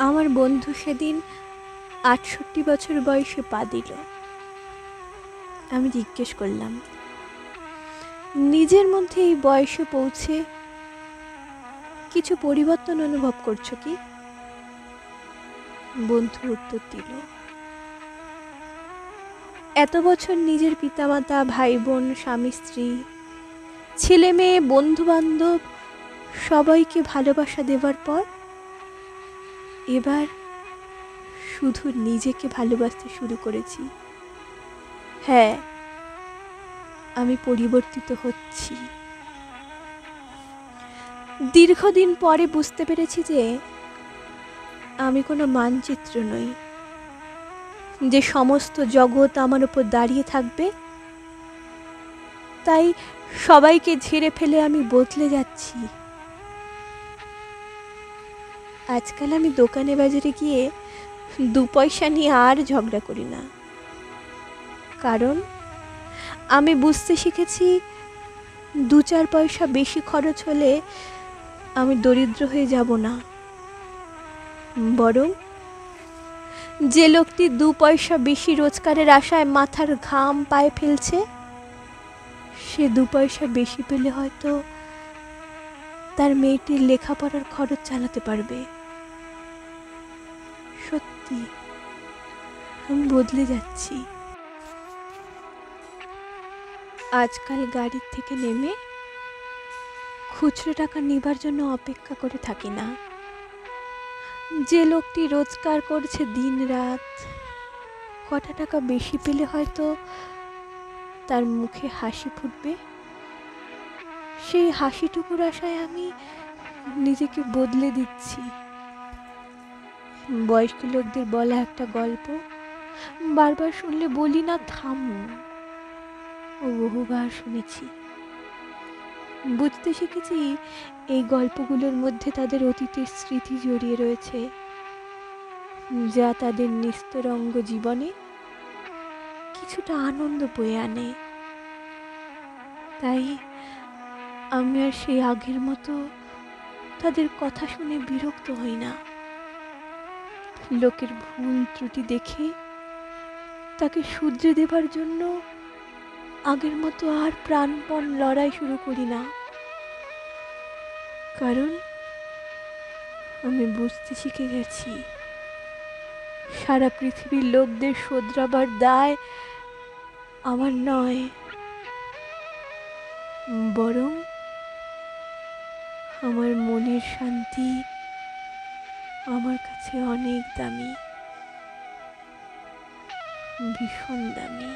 আমার বন্ধু সেদিন ৬৮ বছর বয়সে পা দিল। আমি জিজ্ঞেস করলাম, নিজের মধ্যে এই বয়সে পৌঁছে কিছু পরিবর্তন অনুভব করছো কি? বন্ধু উত্তর দিল, এত বছর নিজের পিতামাতা, ভাই বোন, স্বামী স্ত্রী, ছেলে মেয়ে, বন্ধু বান্ধব সবাইকে ভালোবাসা দেবার পর এবার শুধু নিজেকে ভালোবাসতে শুরু করেছি। হ্যাঁ, আমি পরিবর্তিত হচ্ছি। দীর্ঘদিন পরে বুঝতে পেরেছি যে আমি কোনো মানচিত্র নই, যে সমস্ত জগৎ আমার উপর দাঁড়িয়ে থাকবে। তাই সবাইকে ঝেড়ে ফেলে আমি বদলে যাচ্ছি। আজকাল আমি দোকানে বাজারে গিয়ে 2 পয়সা নিয়ে আর ঝগড়া করি না, কারণ আমি বুঝতে শিখেছি 2-4 পয়সা বেশি খরচ হলে আমি দরিদ্র হয়ে যাব না, বরং যে লোকটি 2 পয়সা বেশি রোজগারের আশায় মাথার ঘাম পায়ে ফেলছে, সে 2 পয়সা বেশি পেলে হয়তো তার মেয়েটির লেখাপড়ার খরচ চালাতে পারবে। সত্যি আমি বদলে যাচ্ছি। আজকাল গাড়ির থেকে নেমে খুচরো টাকা নেবার জন্য অপেক্ষা করে থাকি না। যে লোকটি রোজগার করছে দিন রাত, কটা টাকা বেশি পেলে হয়তো তার মুখে হাসি ফুটবে, সেই হাসিটুকুর আশায় আমি নিজেকে বদলে দিচ্ছি। বয়স্ক লোকদের বলা একটা গল্প বারবার শুনলে বলি না থামো, ও বহুবার শুনেছি। বুঝতে শিখেছি এই গল্পগুলোর মধ্যে তাদের অতীতের স্মৃতি জড়িয়ে রয়েছে, যা তাদের নিস্তরঙ্গ জীবনে কিছুটা আনন্দ বয়ে আনে। তাই আমি আর সেই আগের মতো তাদের কথা শুনে বিরক্ত হই না। লোকের ভুল ত্রুটি দেখে তাকে শুধরে দেবার জন্য আগের মতো আর প্রাণপণ লড়াই শুরু করি না, কারণ আমি বুঝতে শিখে গেছি সারা পৃথিবীর লোকদের শোধরাবার দায় আমার নয়, বরং আমার মনের শান্তি আমার কাছে অনেক দামি, ভীষণ দামি।